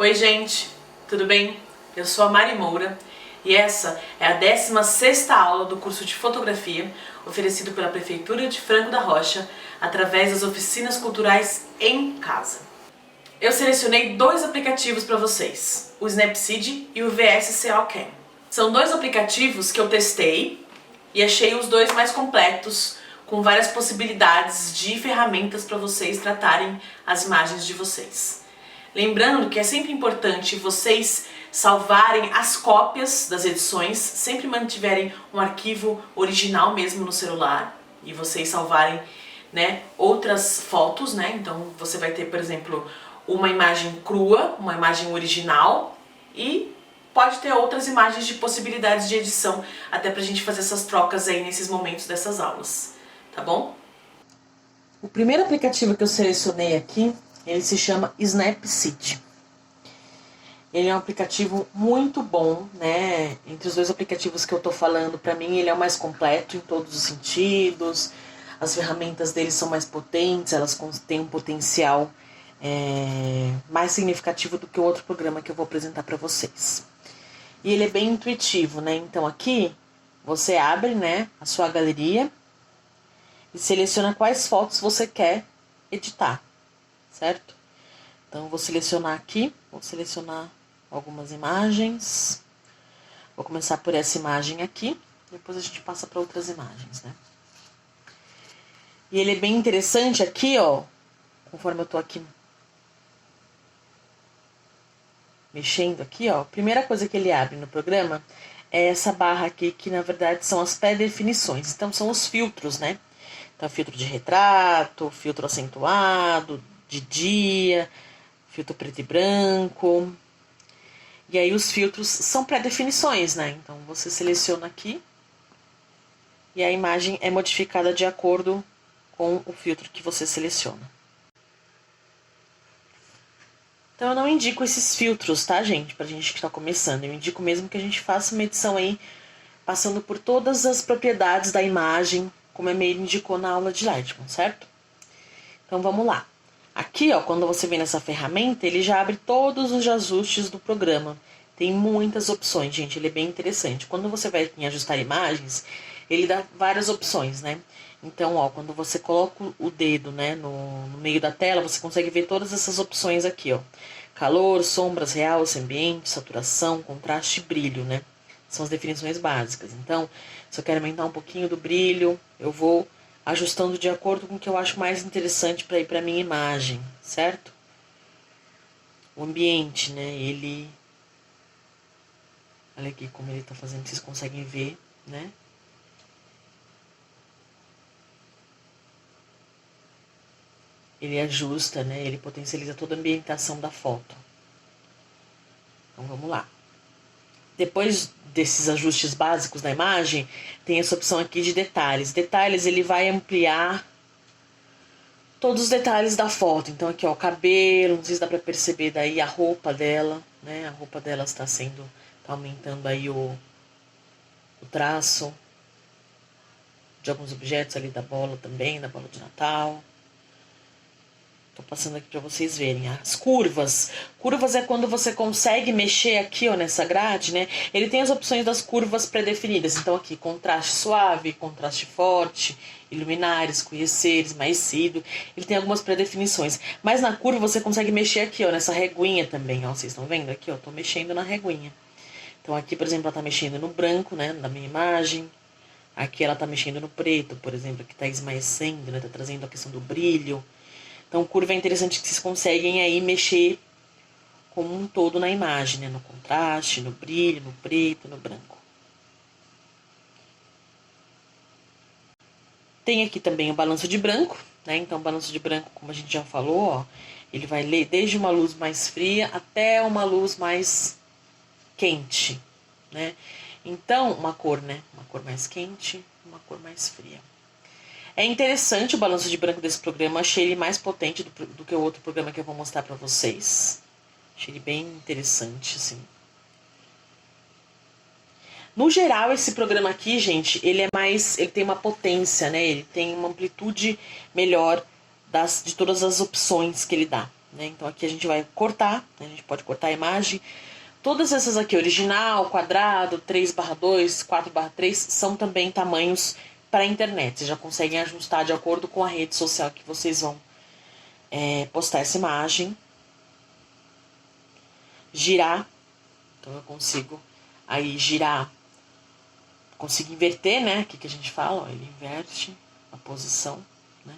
Oi gente, tudo bem? Eu sou a Mari Moura e essa é a 16ª aula do curso de fotografia oferecido pela Prefeitura de Franco da Rocha através das oficinas culturais em casa. Eu selecionei dois aplicativos para vocês, o Snapseed e o VSCO Cam. São dois aplicativos que eu testei e achei os dois mais completos, com várias possibilidades de ferramentas para vocês tratarem as imagens de vocês. Lembrando que é sempre importante vocês salvarem as cópias das edições, sempre mantiverem um arquivo original mesmo no celular e vocês salvarem, outras fotos, Então você vai ter, por exemplo, uma imagem crua, uma imagem original e pode ter outras imagens de possibilidades de edição, até pra gente fazer essas trocas aí nesses momentos dessas aulas, tá bom? O primeiro aplicativo que eu selecionei aqui, ele se chama Snapseed. Ele é um aplicativo muito bom, Entre os dois aplicativos que eu tô falando, pra mim ele é o mais completo em todos os sentidos. As ferramentas dele são mais potentes, elas têm um potencial mais significativo do que o outro programa que eu vou apresentar pra vocês. E ele é bem intuitivo, Então aqui você abre, a sua galeria e seleciona quais fotos você quer editar. Certo? Então, vou selecionar aqui, vou selecionar algumas imagens. Vou começar por essa imagem aqui, depois a gente passa para outras imagens, E ele é bem interessante aqui, conforme eu tô aqui mexendo aqui, a primeira coisa que ele abre no programa é essa barra aqui, que na verdade são as pré-definições. Então, são os filtros, Então, filtro de retrato, filtro acentuado, de dia, filtro preto e branco. E aí os filtros são pré-definições, Então você seleciona aqui e a imagem é modificada de acordo com o filtro que você seleciona. Então eu não indico esses filtros, tá, gente? Pra gente que tá começando. Eu indico mesmo que a gente faça uma edição aí, passando por todas as propriedades da imagem, como a Meire indicou na aula de Lightroom, certo? Então vamos lá. Aqui, quando você vem nessa ferramenta, ele já abre todos os ajustes do programa. Tem muitas opções, gente, ele é bem interessante. Quando você vai em ajustar imagens, ele dá várias opções, Então, quando você coloca o dedo, no meio da tela, você consegue ver todas essas opções aqui, Calor, sombras, realce, ambiente, saturação, contraste e brilho, São as definições básicas. Então, se eu quero aumentar um pouquinho do brilho, eu vou ajustando de acordo com o que eu acho mais interessante para ir para minha imagem, certo? O ambiente, ele... Olha aqui como ele tá fazendo, vocês conseguem ver, Ele ajusta, Ele potencializa toda a ambientação da foto. Então, vamos lá. Depois desses ajustes básicos da imagem, tem essa opção aqui de detalhes. Detalhes, ele vai ampliar todos os detalhes da foto. Então, aqui, o cabelo, não sei se dá pra perceber daí a roupa dela, A roupa dela está aumentando aí o traço de alguns objetos ali da bola também, da bola de Natal. Tô passando aqui pra vocês verem. As curvas. Curvas é quando você consegue mexer aqui, nessa grade, Ele tem as opções das curvas pré-definidas. Então aqui, contraste suave, contraste forte, iluminar, escurecer, esmaecido. Ele tem algumas pré-definições. Mas na curva você consegue mexer aqui, nessa reguinha também, Vocês estão vendo aqui, tô mexendo na reguinha. Então aqui, por exemplo, ela tá mexendo no branco, da minha imagem. Aqui ela tá mexendo no preto, por exemplo, que tá esmaecendo, Tá trazendo a questão do brilho. Então, curva é interessante que vocês conseguem aí mexer como um todo na imagem, No contraste, no brilho, no preto, no branco. Tem aqui também o balanço de branco, Então, o balanço de branco, como a gente já falou, ele vai ler desde uma luz mais fria até uma luz mais quente, Então, uma cor, Uma cor mais quente, uma cor mais fria. É interessante o balanço de branco desse programa, achei ele mais potente do que o outro programa que eu vou mostrar pra vocês. Achei ele bem interessante, assim. No geral, esse programa aqui, gente, ele tem uma potência, Ele tem uma amplitude melhor de todas as opções que ele dá. né? Então aqui a gente vai cortar, né? A gente pode cortar a imagem. Todas essas aqui, original, quadrado, 3/2, 4/3, são também tamanhos para a internet. Vocês já conseguem ajustar de acordo com a rede social que vocês vão postar essa imagem. Girar. Então eu consigo aí girar. Consigo inverter, né? O que a gente fala? Ó, ele inverte a posição, né?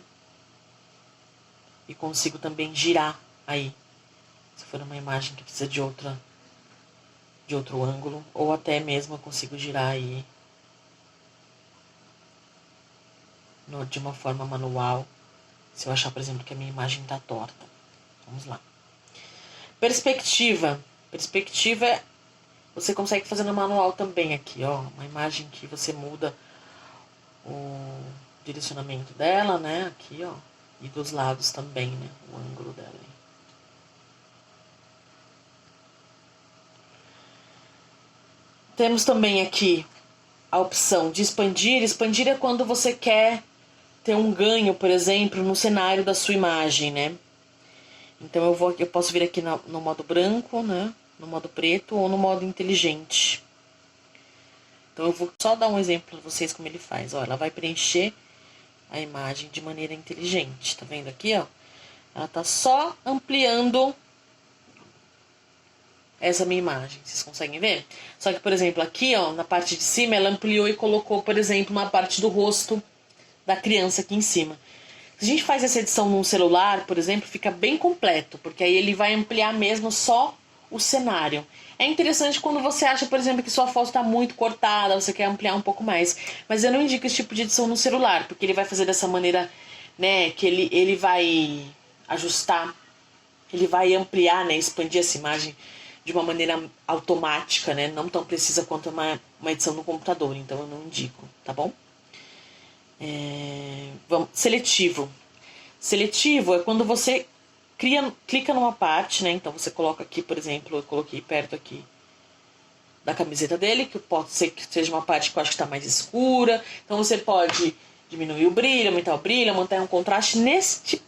E consigo também girar aí. Se for uma imagem que precisa de outro ângulo. Ou até mesmo eu consigo girar aí de uma forma manual. Se eu achar, por exemplo, que a minha imagem está torta. Vamos lá. Perspectiva. Perspectiva você consegue fazer no manual também aqui, ó. Uma imagem que você muda o direcionamento dela, né? Aqui, ó. E dos lados também, né? O ângulo dela. Temos também aqui a opção de expandir. Expandir é quando você quer ter um ganho, por exemplo, no cenário da sua imagem, né? Então eu posso vir aqui no modo branco, né? No modo preto ou no modo inteligente. Então eu vou só dar um exemplo para vocês como ele faz. Ó, ela vai preencher a imagem de maneira inteligente. Tá vendo aqui, ó? Ela tá só ampliando essa minha imagem. Vocês conseguem ver? Só que, por exemplo, aqui, ó, na parte de cima, ela ampliou e colocou, por exemplo, uma parte do rosto da criança aqui em cima. Se a gente faz essa edição num celular, por exemplo, fica bem completo, porque aí ele vai ampliar mesmo só o cenário. É interessante quando você acha, por exemplo, que sua foto está muito cortada, você quer ampliar um pouco mais. Mas eu não indico esse tipo de edição no celular, porque ele vai fazer dessa maneira, né, que ele vai ajustar, ele vai ampliar, né, expandir essa imagem de uma maneira automática, né, não tão precisa quanto uma edição no computador. Então eu não indico, tá bom? Seletivo. Seletivo é quando você clica numa parte, né? Então você coloca aqui, por exemplo, eu coloquei perto aqui da camiseta dele, que pode ser que seja uma parte que eu acho que está mais escura. Então você pode diminuir o brilho, aumentar o brilho, aumentar um contraste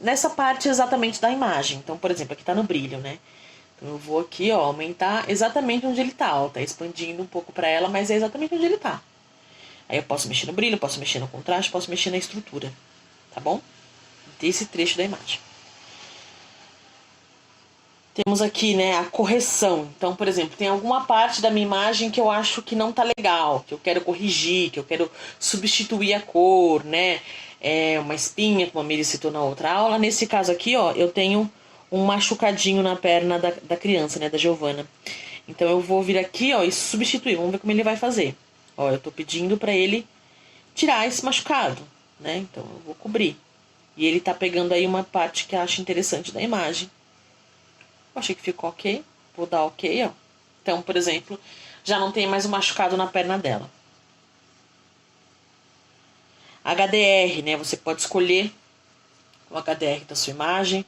nessa parte exatamente da imagem. Então, por exemplo, aqui está no brilho, né? Então eu vou aqui, ó, aumentar exatamente onde ele tá, ó, tá expandindo um pouco para ela, mas é exatamente onde ele tá. Aí eu posso mexer no brilho, posso mexer no contraste, posso mexer na estrutura, tá bom? Desse trecho da imagem. Temos aqui, né, a correção. Então, por exemplo, tem alguma parte da minha imagem que eu acho que não tá legal, que eu quero corrigir, que eu quero substituir a cor, né? Uma espinha, como a Miri citou na outra aula. Nesse caso aqui, ó, eu tenho um machucadinho na perna da criança, né, da Giovana. Então eu vou vir aqui, ó, e substituir. Vamos ver como ele vai fazer. Ó, eu tô pedindo pra ele tirar esse machucado, né? Então eu vou cobrir. E ele tá pegando aí uma parte que eu acho interessante da imagem. Eu achei que ficou ok. Vou dar ok, ó. Então, por exemplo, já não tem mais um machucado na perna dela. HDR, né? Você pode escolher o HDR da sua imagem.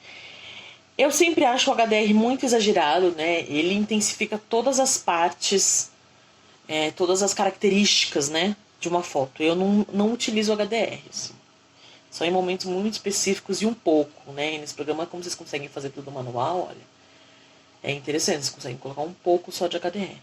Eu sempre acho o HDR muito exagerado, né? Ele intensifica todas as partes, todas as características, né? De uma foto. Eu não utilizo o HDR, assim. Só em momentos muito específicos e um pouco, né? E nesse programa, como vocês conseguem fazer tudo manual, olha, é interessante, vocês conseguem colocar um pouco só de HDR.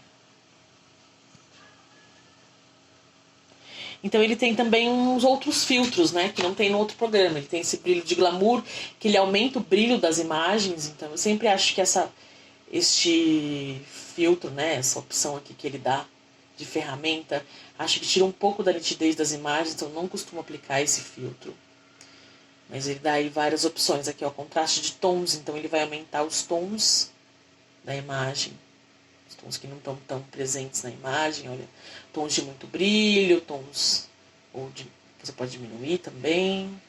Então ele tem também uns outros filtros, né, que não tem no outro programa. Ele tem esse brilho de glamour, que ele aumenta o brilho das imagens. Então eu sempre acho que este filtro, né, essa opção aqui que ele dá de ferramenta, acho que tira um pouco da nitidez das imagens, então eu não costumo aplicar esse filtro. Mas ele dá aí várias opções. Aqui, ó, contraste de tons, então ele vai aumentar os tons da imagem. Os tons que não estão tão presentes na imagem, olha. Tons de muito brilho, tons... você pode diminuir também.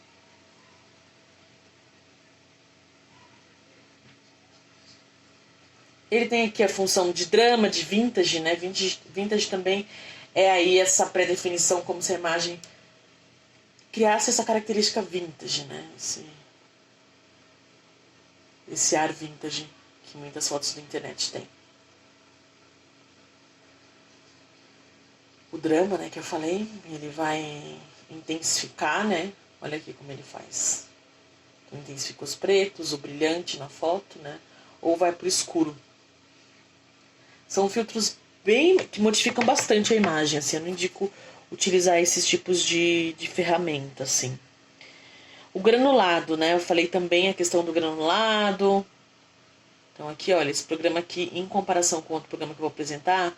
Ele tem aqui a função de drama, de vintage, né? Vintage também é aí essa pré-definição, como se a imagem criasse essa característica vintage, né? Esse ar vintage que muitas fotos da internet têm. O drama, né, que eu falei, ele vai intensificar, né? Olha aqui como ele faz. intensifica os pretos, o brilhante na foto, né? Ou vai pro escuro. São filtros que modificam bastante a imagem, assim. Eu não indico utilizar esses tipos de ferramenta, assim. O granulado, né? Eu falei também a questão do granulado. Então aqui, olha, esse programa aqui, em comparação com outro programa que eu vou apresentar,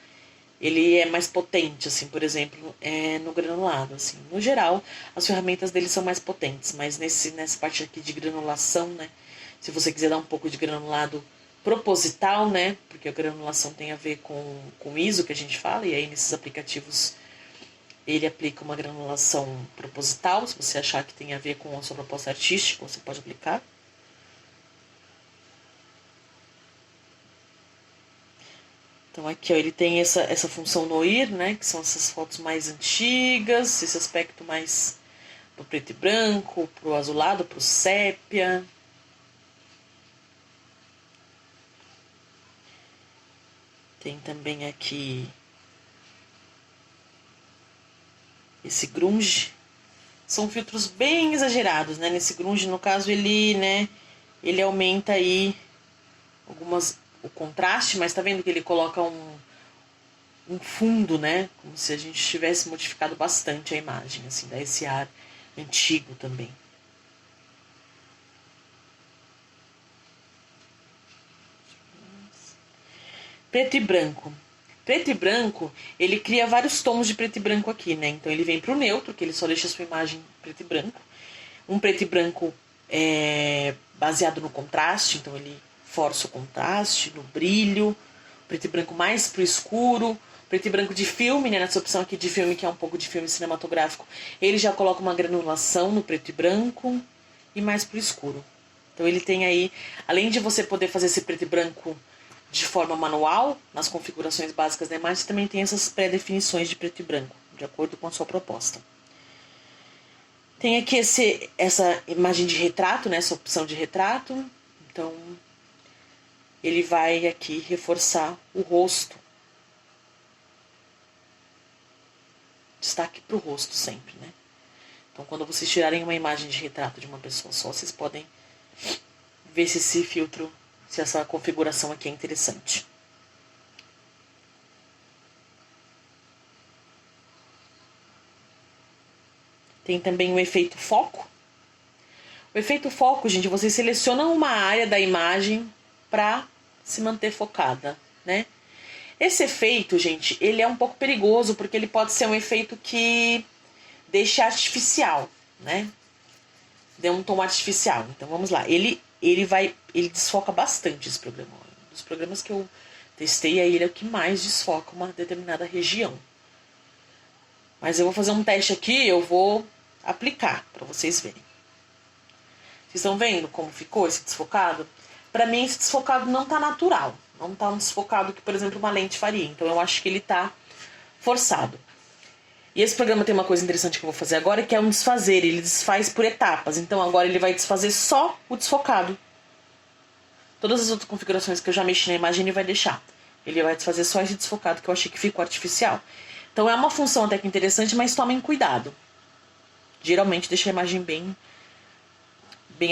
ele é mais potente, assim, por exemplo, no granulado, assim. No geral, as ferramentas dele são mais potentes, mas nessa parte aqui de granulação, né? Se você quiser dar um pouco de granulado proposital, né? Porque a granulação tem a ver com ISO, que a gente fala, e aí nesses aplicativos ele aplica uma granulação proposital. Se você achar que tem a ver com a sua proposta artística, você pode aplicar. Então aqui, ó, ele tem essa função noir, né, que são essas fotos mais antigas, esse aspecto mais pro preto e branco, pro azulado, pro sépia. Tem também aqui esse grunge. São filtros bem exagerados, né? Nesse grunge, no caso, ele aumenta aí o contraste, mas tá vendo que ele coloca um fundo, né? Como se a gente tivesse modificado bastante a imagem, assim, dá esse ar antigo também. Preto e branco. Preto e branco, ele cria vários tons de preto e branco aqui, né? Então ele vem pro neutro, que ele só deixa a sua imagem preto e branco. Um preto e branco baseado no contraste, então ele força o contraste, no brilho. Preto e branco mais pro escuro. Preto e branco de filme, né? Nessa opção aqui de filme, que é um pouco de filme cinematográfico, ele já coloca uma granulação no preto e branco e mais pro escuro. Então ele tem aí, além de você poder fazer esse preto e branco de forma manual, nas configurações básicas da imagem, você também tem essas pré-definições de preto e branco, de acordo com a sua proposta. Tem aqui essa imagem de retrato, né, essa opção de retrato. Então, ele vai aqui reforçar o rosto. Destaque para o rosto sempre, né? Então, quando vocês tirarem uma imagem de retrato de uma pessoa só, vocês podem ver se esse filtro, se essa configuração aqui é interessante. Tem também o efeito foco. O efeito foco, gente, você seleciona uma área da imagem para se manter focada, né? Esse efeito, gente, ele é um pouco perigoso, porque ele pode ser um efeito que deixa artificial, né? Dê um tom artificial. Então, vamos lá. Ele desfoca bastante esse programa. Um dos programas que eu testei, ele é o que mais desfoca uma determinada região. Mas eu vou fazer um teste aqui, eu vou aplicar para vocês verem. Vocês estão vendo como ficou esse desfocado? Para mim, esse desfocado não tá natural. Não tá um desfocado que, por exemplo, uma lente faria. Então, eu acho que ele tá forçado. E esse programa tem uma coisa interessante que eu vou fazer agora, que é um desfazer. Ele desfaz por etapas. Então, agora ele vai desfazer só o desfocado. Todas as outras configurações que eu já mexi na imagem, ele vai deixar. Ele vai desfazer só esse desfocado, que eu achei que ficou artificial. Então, é uma função até que interessante, mas tomem cuidado. Geralmente, deixa a imagem bem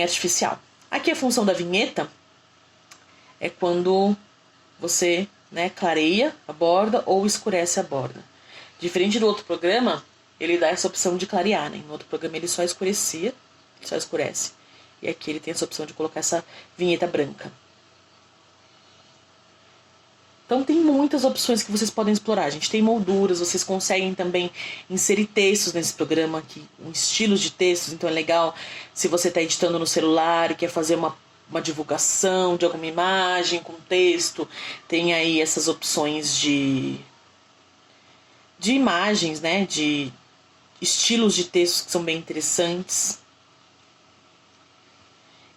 artificial. Aqui a função da vinheta é quando você, né, clareia a borda ou escurece a borda. Diferente do outro programa, ele dá essa opção de clarear, né? No outro programa ele só escurece. E aqui ele tem essa opção de colocar essa vinheta branca. Então tem muitas opções que vocês podem explorar, gente. Tem molduras, vocês conseguem também inserir textos nesse programa aqui, um estilo de textos. Então é legal se você está editando no celular e quer fazer uma divulgação de alguma imagem com texto. Tem aí essas opções de imagens, né? De estilos de textos que são bem interessantes.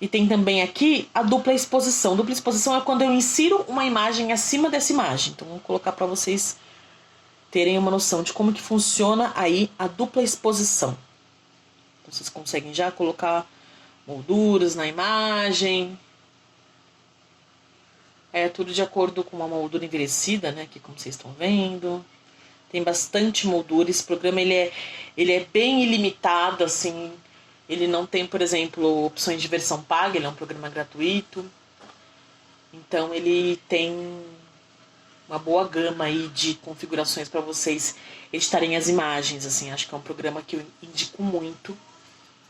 E tem também aqui a dupla exposição. Dupla exposição é quando eu insiro uma imagem acima dessa imagem. Então, vou colocar para vocês terem uma noção de como que funciona aí a dupla exposição. Então, vocês conseguem já colocar molduras na imagem. É tudo de acordo com uma moldura envelhecida, né? Aqui, como vocês estão vendo. Tem bastante moldura. Esse programa, ele é bem ilimitado, assim. Ele não tem, por exemplo, opções de versão paga, ele é um programa gratuito. Então ele tem uma boa gama aí de configurações para vocês editarem as imagens, assim. Acho que é um programa que eu indico muito.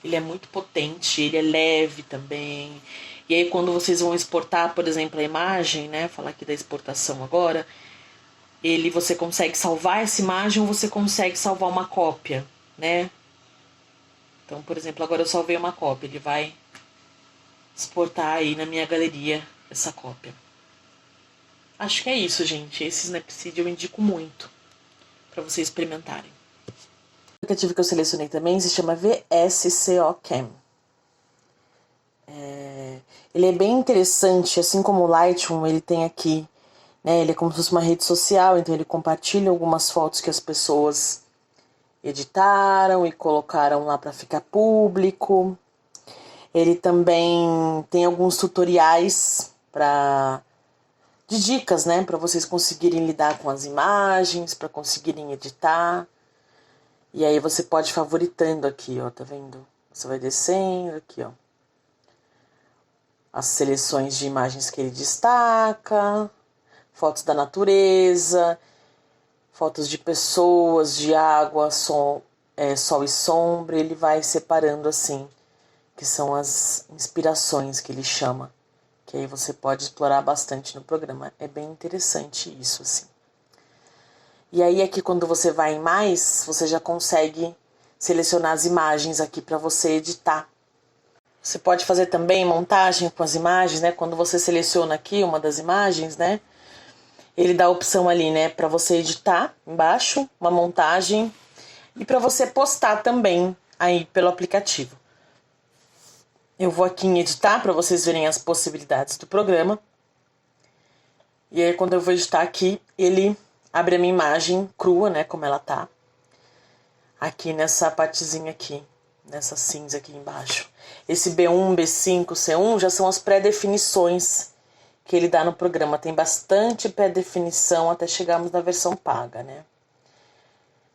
Ele é muito potente, ele é leve também. E aí quando vocês vão exportar, por exemplo, a imagem, né? Falar aqui da exportação agora. Você consegue salvar essa imagem ou você consegue salvar uma cópia, né? Então, por exemplo, agora eu salvei uma cópia. Ele vai exportar aí na minha galeria essa cópia. Acho que é isso, gente. Esse Snapseed eu indico muito para vocês experimentarem. O aplicativo que eu selecionei também se chama VSCO Cam. Ele é bem interessante, assim como o Lightroom, ele tem aqui, né? Ele é como se fosse uma rede social, então ele compartilha algumas fotos que as pessoas editaram e colocaram lá para ficar público. Ele também tem alguns tutoriais de dicas, né, para vocês conseguirem lidar com as imagens, para conseguirem editar. E aí você pode ir favoritando aqui, ó, tá vendo? Você vai descendo aqui, ó. As seleções de imagens que ele destaca, fotos da natureza, fotos de pessoas, de água, sol e sombra. Ele vai separando assim, que são as inspirações que ele chama. Que aí você pode explorar bastante no programa. É bem interessante isso, assim. E aí aqui quando você vai em mais, você já consegue selecionar as imagens aqui para você editar. Você pode fazer também montagem com as imagens, né? Quando você seleciona aqui uma das imagens, né? Ele dá a opção ali, né? Para você editar embaixo, uma montagem. E para você postar também aí pelo aplicativo. Eu vou aqui em editar para vocês verem as possibilidades do programa. E aí quando eu vou editar aqui, ele abre a minha imagem crua, né, como ela tá. Aqui nessa partezinha aqui, nessa cinza aqui embaixo. Esse B1, B5, C1 já são as pré-definições que ele dá no programa. Tem bastante pré-definição até chegarmos na versão paga, né.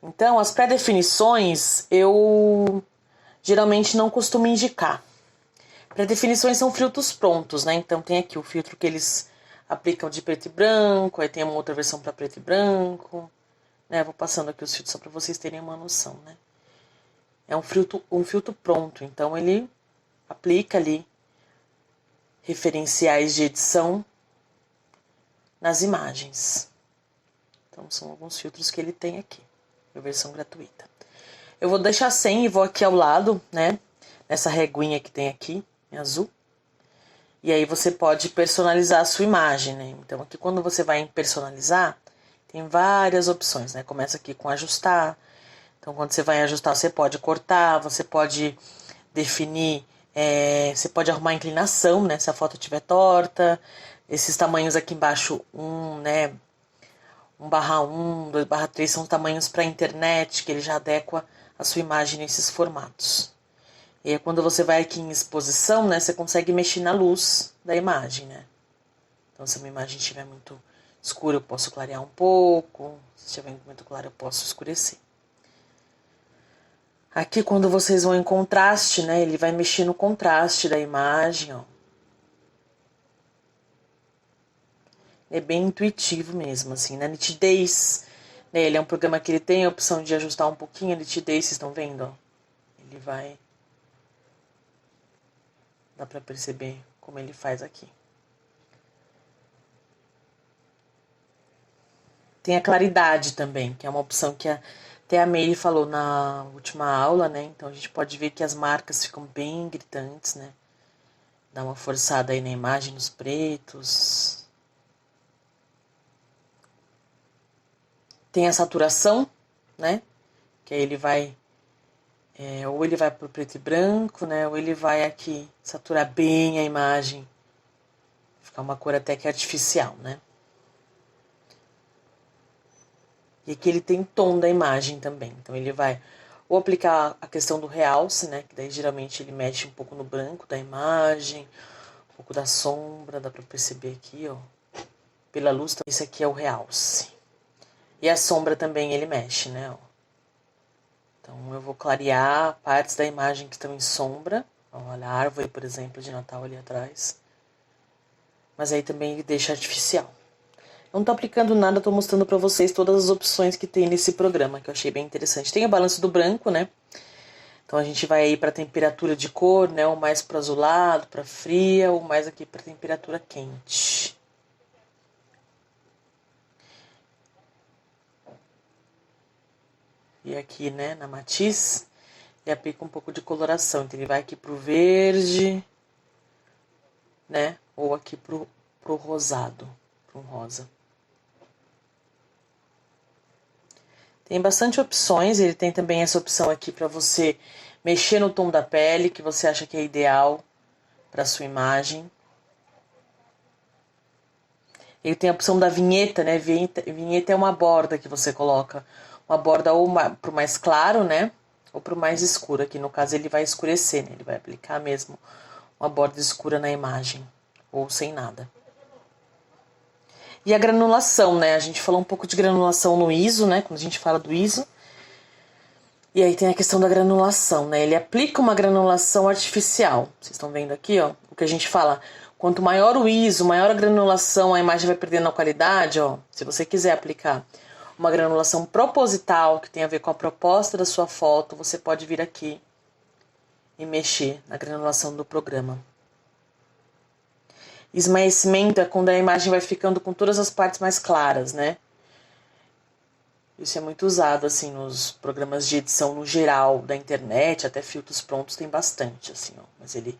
Então, as pré-definições eu geralmente não costumo indicar. Pré-definições são filtros prontos, né? Então tem aqui o filtro que eles aplicam de preto e branco, aí tem uma outra versão para preto e branco, né? Vou passando aqui os filtros só para vocês terem uma noção, né? É um filtro pronto, então ele aplica ali referenciais de edição nas imagens. Então são alguns filtros que ele tem aqui, a versão gratuita. Eu vou deixar sem e vou aqui ao lado, né? Nessa reguinha que tem aqui, em azul. E aí você pode personalizar a sua imagem, né? Então aqui quando você vai em personalizar, tem várias opções, né? Começa aqui com ajustar. Então quando você vai ajustar, você pode cortar, você pode definir, você pode arrumar a inclinação, né? Se a foto estiver torta. Esses tamanhos aqui embaixo, né? 1/1, 2/3 são tamanhos para a internet, que ele já adequa a sua imagem nesses formatos. E aí, quando você vai aqui em exposição, né, você consegue mexer na luz da imagem, né? Então, se uma imagem estiver muito escura, eu posso clarear um pouco. Se estiver muito clara, eu posso escurecer. Aqui, quando vocês vão em contraste, né, ele vai mexer no contraste da imagem, ó. É bem intuitivo mesmo, assim, na nitidez, né? Ele é um programa que ele tem a opção de ajustar um pouquinho a nitidez, vocês estão vendo, ó? Ele vai... Dá pra perceber como ele faz aqui. Tem a claridade também, que é uma opção que até a Meire falou na última aula, né? Então a gente pode ver que as marcas ficam bem gritantes, né? Dá uma forçada aí na imagem, nos pretos. Tem a saturação, né? Que aí ele vai... ou ele vai pro preto e branco, né? Ou ele vai aqui saturar bem a imagem. Ficar uma cor até que artificial, né? E aqui ele tem tom da imagem também. Então ele vai ou aplicar a questão do realce, né? Que daí geralmente ele mexe um pouco no branco da imagem, um pouco da sombra, dá pra perceber aqui, ó. Pela luz, esse aqui é o realce. E a sombra também ele mexe, né? Ó. Então Então eu vou clarear partes da imagem que estão em sombra. Olha a árvore, por exemplo, de Natal ali atrás. Mas aí também ele deixa artificial. Não tô aplicando nada, tô mostrando pra vocês todas as opções que tem nesse programa, que eu achei bem interessante. Tem o balanço do branco, né? Então a gente vai aí pra temperatura de cor, né? Ou mais pro azulado, pra fria, ou mais aqui pra temperatura quente. E aqui, né, na matiz, ele aplica um pouco de coloração. Então ele vai aqui pro verde, né? Ou aqui pro rosado, pro rosa. Tem bastante opções, ele tem também essa opção aqui para você mexer no tom da pele, que você acha que é ideal para sua imagem. Ele tem a opção da vinheta, né? Vinheta é uma borda que você coloca. Uma borda ou pro mais claro, né? Ou pro mais escuro. Aqui no caso ele vai escurecer, né? Ele vai aplicar mesmo uma borda escura na imagem. Ou sem nada. E a granulação, né? A gente falou um pouco de granulação no ISO, né? Quando a gente fala do ISO. E aí tem a questão da granulação, né? Ele aplica uma granulação artificial. Vocês estão vendo aqui, ó. O que a gente fala, quanto maior o ISO, maior a granulação, a imagem vai perdendo a qualidade, ó. Se você quiser aplicar uma granulação proposital, que tem a ver com a proposta da sua foto, você pode vir aqui e mexer na granulação do programa. Esmaecimento é quando a imagem vai ficando com todas as partes mais claras, né? Isso é muito usado, assim, nos programas de edição no geral da internet, até filtros prontos tem bastante, assim, ó. Mas ele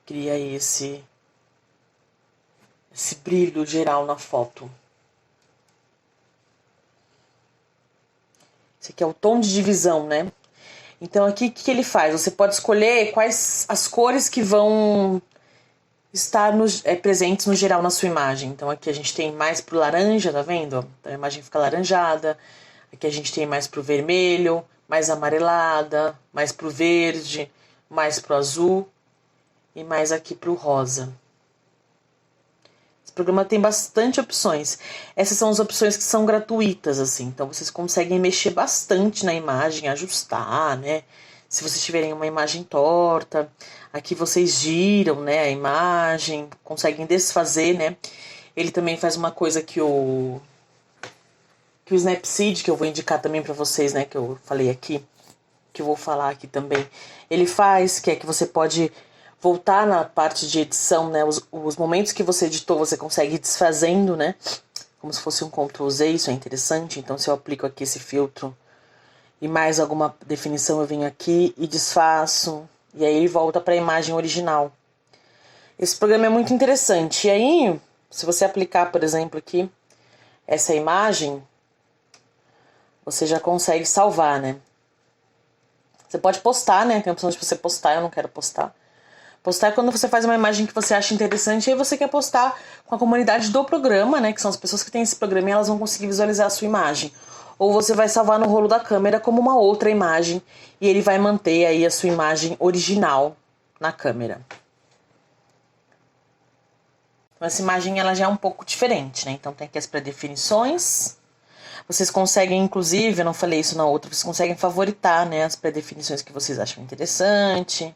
cria esse brilho geral na foto. Esse aqui é o tom de divisão, né? Então aqui o que ele faz? Você pode escolher quais as cores que vão estar presentes no geral na sua imagem. Então aqui a gente tem mais pro laranja, tá vendo? Então a imagem fica laranjada. Aqui a gente tem mais pro vermelho, mais amarelada, mais pro verde, mais pro azul e mais aqui pro rosa. Esse programa tem bastante opções. Essas são as opções que são gratuitas, assim. Então vocês conseguem mexer bastante na imagem, ajustar, né? Se vocês tiverem uma imagem torta, aqui vocês giram, né, a imagem, conseguem desfazer, né? Ele também faz uma coisa que o Snapseed, que eu vou indicar também para vocês, né, que eu falei aqui, que eu vou falar aqui também. Ele faz, que é que você pode voltar na parte de edição, né, os momentos que você editou, você consegue ir desfazendo, né, como se fosse um Ctrl+Z, isso é interessante. Então se eu aplico aqui esse filtro e mais alguma definição, eu venho aqui e desfaço. E aí ele volta para a imagem original. Esse programa é muito interessante. E aí, se você aplicar, por exemplo, aqui, essa imagem, você já consegue salvar, né? Você pode postar, né? Tem a opção de você postar, eu não quero postar. Postar é quando você faz uma imagem que você acha interessante e aí você quer postar com a comunidade do programa, né? Que são as pessoas que têm esse programa e elas vão conseguir visualizar a sua imagem. Ou você vai salvar no rolo da câmera como uma outra imagem e ele vai manter aí a sua imagem original na câmera. Então, essa imagem ela já é um pouco diferente, né? Então tem aqui as pré-definições. Vocês conseguem, inclusive, eu não falei isso na outra, vocês conseguem favoritar, né, as pré-definições que vocês acham interessante.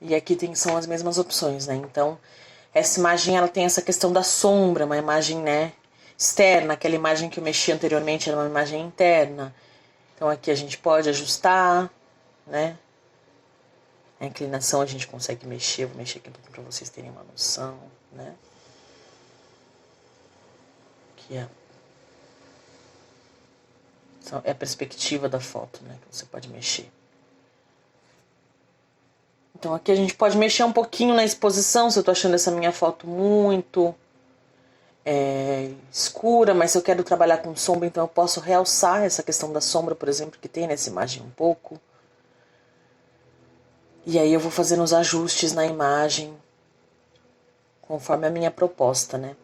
E aqui são as mesmas opções, né? Então, essa imagem ela tem essa questão da sombra, uma imagem, né, externa. Aquela imagem que eu mexi anteriormente era uma imagem interna. Então aqui a gente pode ajustar, né? A inclinação a gente consegue mexer. Vou mexer aqui um pouquinho para vocês terem uma noção, né? Aqui é a perspectiva da foto, né? Que você pode mexer. Então aqui a gente pode mexer um pouquinho na exposição, se eu tô achando essa minha foto muito escura, mas se eu quero trabalhar com sombra, então eu posso realçar essa questão da sombra, por exemplo, que tem nessa imagem um pouco. E aí eu vou fazendo os ajustes na imagem, conforme a minha proposta, né?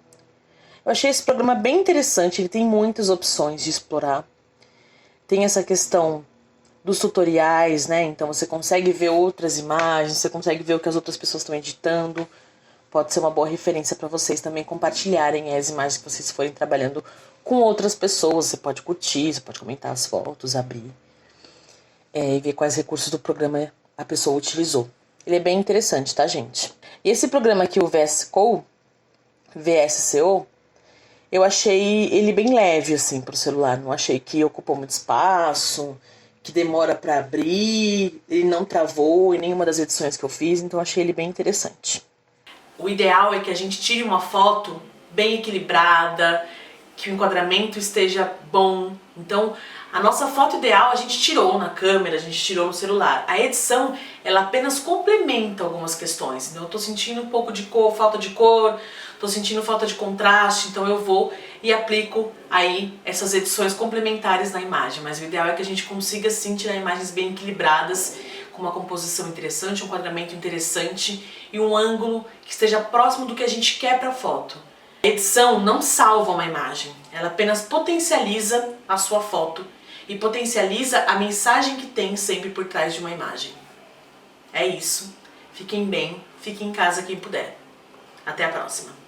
Eu achei esse programa bem interessante, ele tem muitas opções de explorar. Tem essa questão dos tutoriais, né? Então você consegue ver outras imagens, você consegue ver o que as outras pessoas estão editando. Pode ser uma boa referência para vocês também compartilharem as imagens que vocês forem trabalhando com outras pessoas. Você pode curtir, você pode comentar as fotos, abrir e ver quais recursos do programa a pessoa utilizou. Ele é bem interessante, tá, gente? E esse programa aqui, o VSCO, eu achei ele bem leve, assim, pro celular. Não achei que ocupou muito espaço, que demora para abrir, ele não travou em nenhuma das edições que eu fiz, então achei ele bem interessante. O ideal é que a gente tire uma foto bem equilibrada, que o enquadramento esteja bom. Então, a nossa foto ideal a gente tirou na câmera, a gente tirou no celular. A edição, ela apenas complementa algumas questões. Então, eu tô sentindo um pouco de cor, falta de cor, tô sentindo falta de contraste, então eu vou e aplico aí essas edições complementares na imagem. Mas o ideal é que a gente consiga sim tirar imagens bem equilibradas, com uma composição interessante, um enquadramento interessante e um ângulo que esteja próximo do que a gente quer para a foto. A edição não salva uma imagem, ela apenas potencializa a sua foto e potencializa a mensagem que tem sempre por trás de uma imagem. É isso. Fiquem bem, fiquem em casa quem puder. Até a próxima.